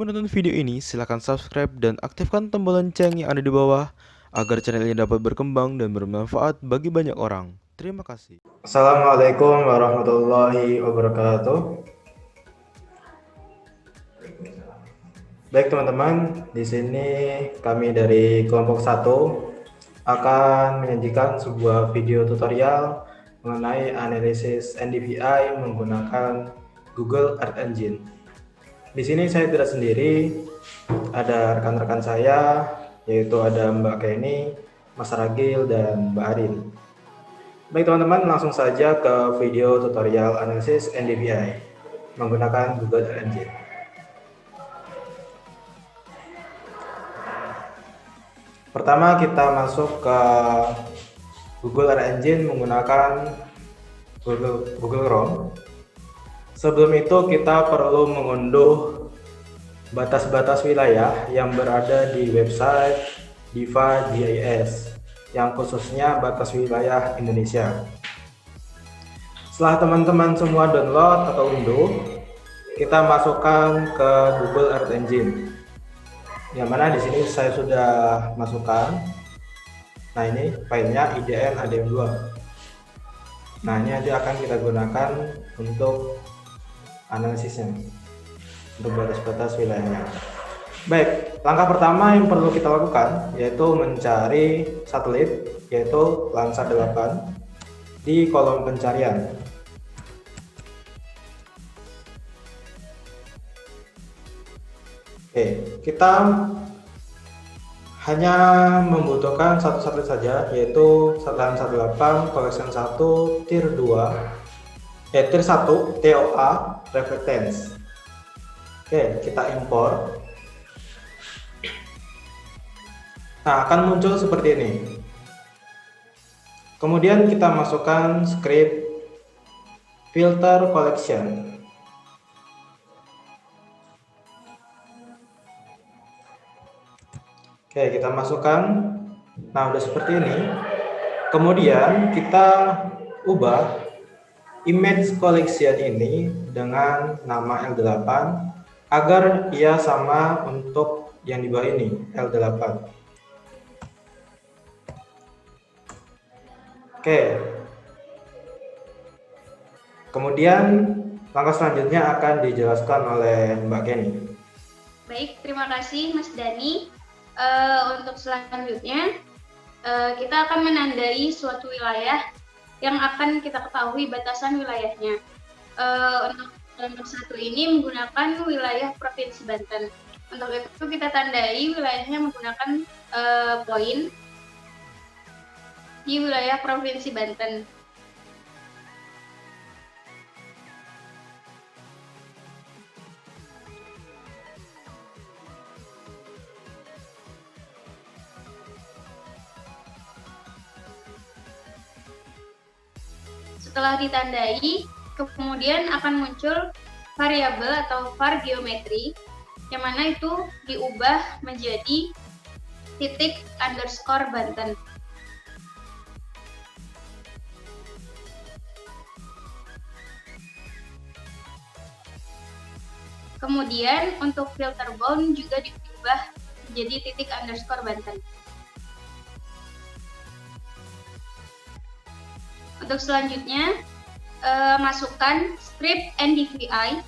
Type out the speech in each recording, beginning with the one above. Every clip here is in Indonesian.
Sebelum menonton video ini, silahkan subscribe dan aktifkan tombol lonceng yang ada di bawah agar channel ini dapat berkembang dan bermanfaat bagi banyak orang. Terima kasih. Assalamualaikum warahmatullahi wabarakatuh. Baik teman-teman, di sini kami dari kelompok 1 akan menyajikan sebuah video tutorial mengenai analisis NDVI menggunakan Google Earth Engine. Di sini saya tidak sendiri, ada rekan-rekan saya, yaitu ada Mbak Kenny, Mas Ragil, dan Mbak Arin. Baik teman-teman, langsung saja ke video tutorial analisis NDVI menggunakan Google Earth Engine. Pertama kita masuk ke Google Earth Engine menggunakan Google Chrome. Sebelum itu kita perlu mengunduh batas-batas wilayah yang berada di website Diva GIS yang khususnya batas wilayah Indonesia. Setelah teman-teman semua download atau unduh, kita masukkan ke Google Earth Engine. Yang mana di sini saya sudah masukkan. Nah, ini filenya IDN ADM2. Nah, ini nanti akan kita gunakan untuk analisisnya, untuk batas-batas wilayahnya. Baik, langkah pertama yang perlu kita lakukan yaitu mencari satelit, yaitu Landsat 8 di kolom pencarian. Oke, kita hanya membutuhkan satu satelit saja, yaitu Landsat 8 Collection 1 Tier 2 Tier 1 TOA Reflectance. Oke, kita impor. Nah, akan muncul seperti ini. Kemudian kita masukkan script filter collection. Oke, kita masukkan. Nah, udah seperti ini. Kemudian kita ubah image collection ini dengan nama L8 agar ia sama untuk yang di bawah ini, L8. Oke. Kemudian langkah selanjutnya akan dijelaskan oleh Mbak Kenny. Baik, terima kasih Mas Dani. Untuk selanjutnya, kita akan menandai suatu wilayah yang akan kita ketahui batasan wilayahnya. Untuk kelompok 1 ini menggunakan wilayah Provinsi Banten. Untuk itu kita tandai wilayahnya menggunakan poin di wilayah Provinsi Banten. Setelah ditandai, kemudian akan muncul variabel atau var geometri, yang mana itu diubah menjadi titik underscore Banten. Kemudian untuk filter bound juga diubah menjadi titik underscore Banten. Untuk selanjutnya, masukkan script NDVI.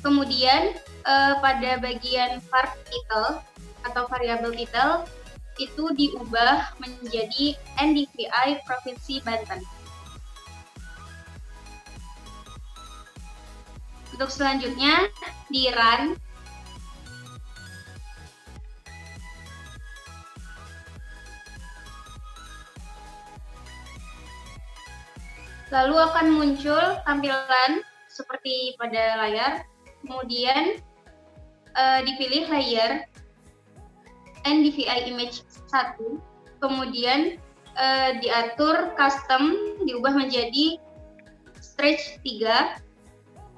Kemudian pada bagian var title atau variabel title itu diubah menjadi NDVI Provinsi Banten. Untuk selanjutnya di run. Lalu akan muncul tampilan seperti pada layar. Kemudian dipilih layer NDVI image 1. Kemudian diatur custom, diubah menjadi stretch 3.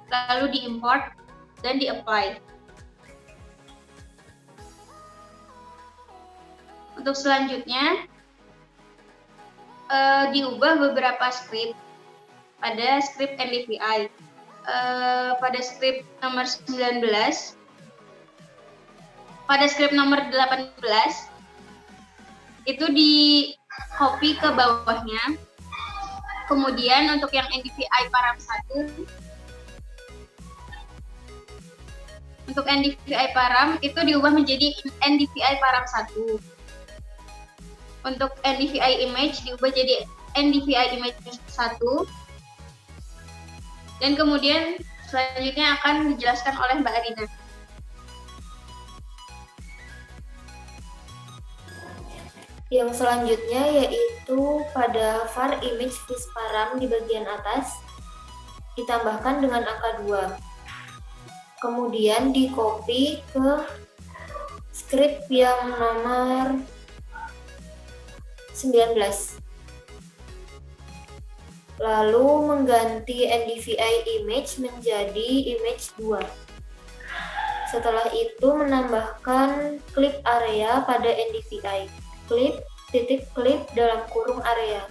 Lalu diimport dan di-apply. Untuk selanjutnya diubah beberapa script pada script NDVI. Pada script nomor 19, pada script nomor 18 itu di copy ke bawahnya. Kemudian untuk yang NDVI param 1, untuk NDVI param itu diubah menjadi NDVI param 1. Untuk NDVI image diubah jadi NDVI image 1. Dan kemudian selanjutnya akan dijelaskan oleh Mbak Arina. Yang selanjutnya yaitu pada var image visparam di bagian atas ditambahkan dengan angka 2. Kemudian di copy ke script yang nomor 19. Lalu mengganti NDVI image menjadi image 2. Setelah itu menambahkan clip area pada NDVI. Clip dalam kurung area.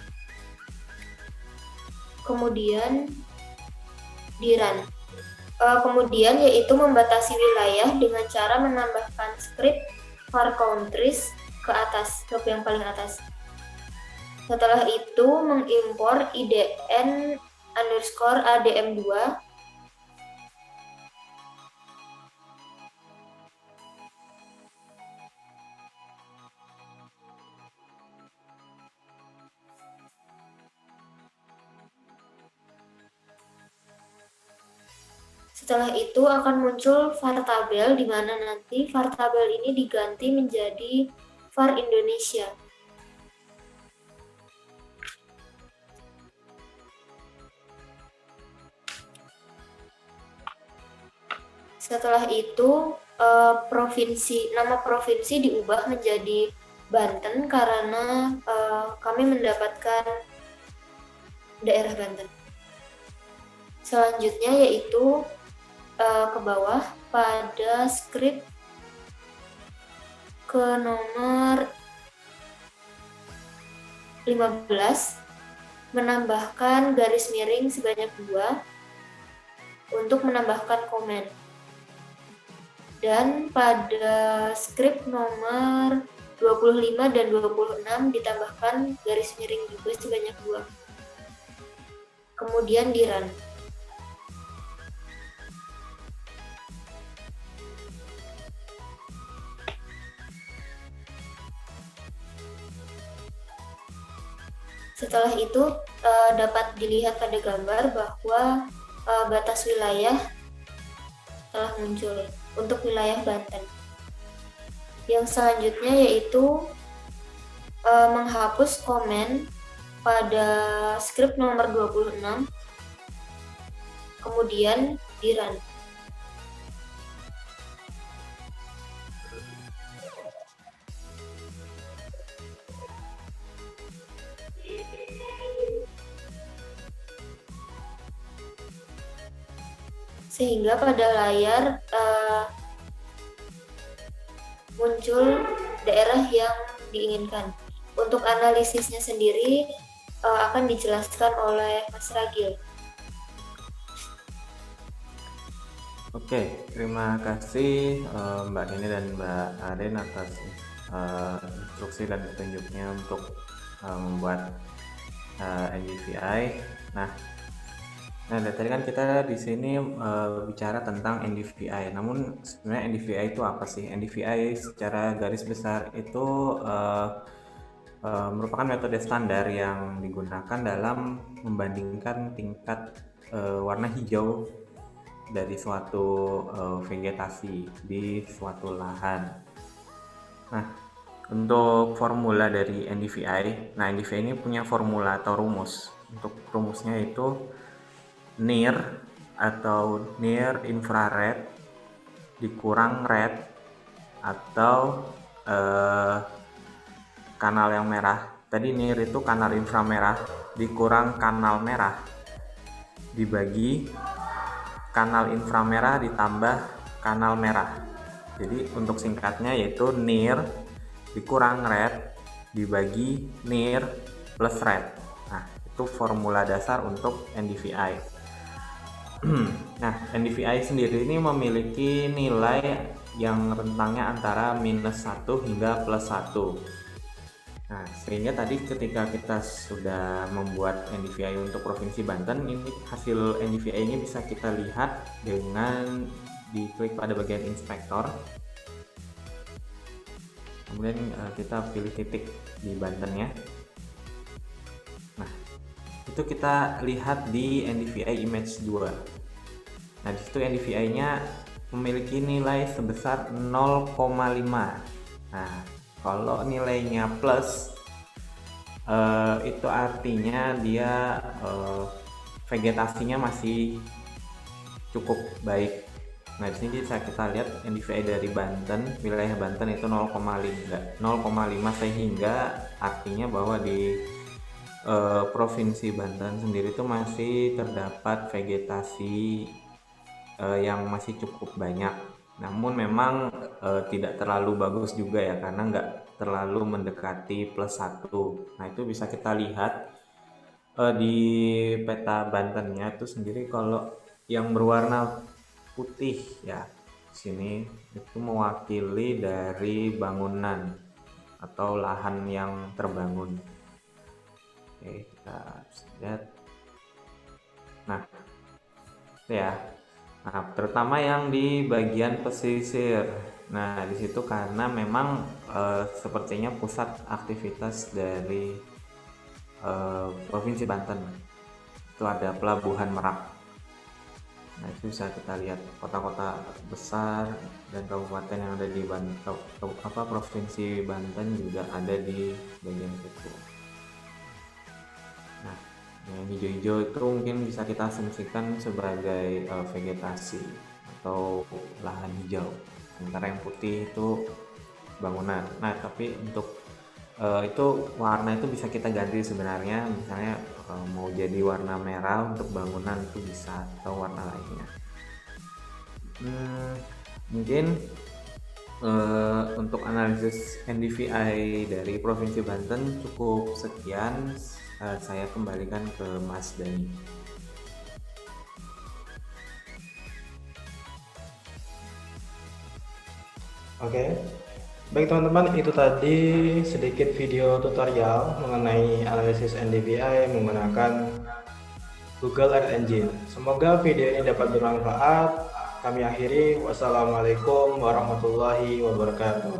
Kemudian di run. Kemudian yaitu membatasi wilayah dengan cara menambahkan script var countries ke atas, ke yang paling atas. Setelah itu mengimpor idn_adm2 Setelah itu akan muncul var tabel di mana nanti var tabel ini diganti menjadi var Indonesia. Setelah itu nama provinsi diubah menjadi Banten karena kami mendapatkan daerah Banten. Selanjutnya yaitu ke bawah pada script ke nomor 15 menambahkan garis miring sebanyak 2 untuk menambahkan komen. Dan pada script nomor 25 dan 26 ditambahkan garis miring juga sebanyak 2. Kemudian di run. Setelah itu dapat dilihat pada gambar bahwa batas wilayah telah muncul untuk wilayah Banten. Yang selanjutnya yaitu menghapus komen pada script nomor 26, kemudian di run. Sehingga pada layar muncul daerah yang diinginkan. Untuk analisisnya sendiri akan dijelaskan oleh Mas Ragil. Oke, terima kasih Mbak Nini dan Mbak Arin atas instruksi dan petunjuknya untuk membuat NDVI. Nah, dari tadi kan kita di sini bicara tentang NDVI. Namun sebenarnya NDVI itu apa sih? NDVI secara garis besar itu merupakan metode standar yang digunakan dalam membandingkan tingkat warna hijau dari suatu vegetasi di suatu lahan. Nah, untuk formula dari NDVI, NDVI ini punya formula atau rumus. Untuk rumusnya itu near atau near infrared dikurang red atau kanal yang merah. Tadi near itu kanal inframerah dikurang kanal merah dibagi kanal inframerah ditambah kanal merah. Jadi untuk singkatnya yaitu near dikurang red dibagi near plus red. Nah, itu formula dasar untuk NDVI. Nah, NDVI sendiri ini memiliki nilai yang rentangnya antara -1 hingga +1. Nah, sehingga tadi ketika kita sudah membuat NDVI untuk Provinsi Banten, ini hasil NDVI ini bisa kita lihat dengan diklik pada bagian inspektor. Kemudian kita pilih titik di Bantennya. Nah, itu kita lihat di NDVI image 2. Nah, di situ NDVI-nya memiliki nilai sebesar 0,5. Nah, kalau nilainya plus, itu artinya dia vegetasinya masih cukup baik. Nah, di sini bisa kita lihat NDVI dari Banten, wilayah Banten itu 0,5 sehingga artinya bahwa di Provinsi Banten sendiri itu masih terdapat vegetasi yang masih cukup banyak. Namun memang tidak terlalu bagus juga ya, karena nggak terlalu mendekati +1. Nah, itu bisa kita lihat di peta Bantennya itu sendiri. Kalau yang berwarna putih ya, sini itu mewakili dari bangunan atau lahan yang terbangun. Oke, kita lihat. Nah, ya. Nah, terutama yang di bagian pesisir. Nah, di situ karena memang sepertinya pusat aktivitas dari Provinsi Banten. Itu ada Pelabuhan Merak. Nah, itu bisa kita lihat kota-kota besar dan kabupaten yang ada di Provinsi Banten juga ada di bagian situ. Nah, yang hijau-hijau itu mungkin bisa kita asumsikan sebagai vegetasi atau lahan hijau. Sementara yang putih itu bangunan. Nah, tapi untuk itu warna itu bisa kita ganti sebenarnya, misalnya mau jadi warna merah untuk bangunan itu bisa, atau warna lainnya. Mungkin untuk analisis NDVI dari Provinsi Banten cukup sekian. Saya kembalikan ke Mas Dani. Oke. Baik teman-teman, itu tadi sedikit video tutorial mengenai analisis NDVI menggunakan Google Earth Engine. Semoga video ini dapat bermanfaat. Kami akhiri. Wassalamualaikum warahmatullahi wabarakatuh.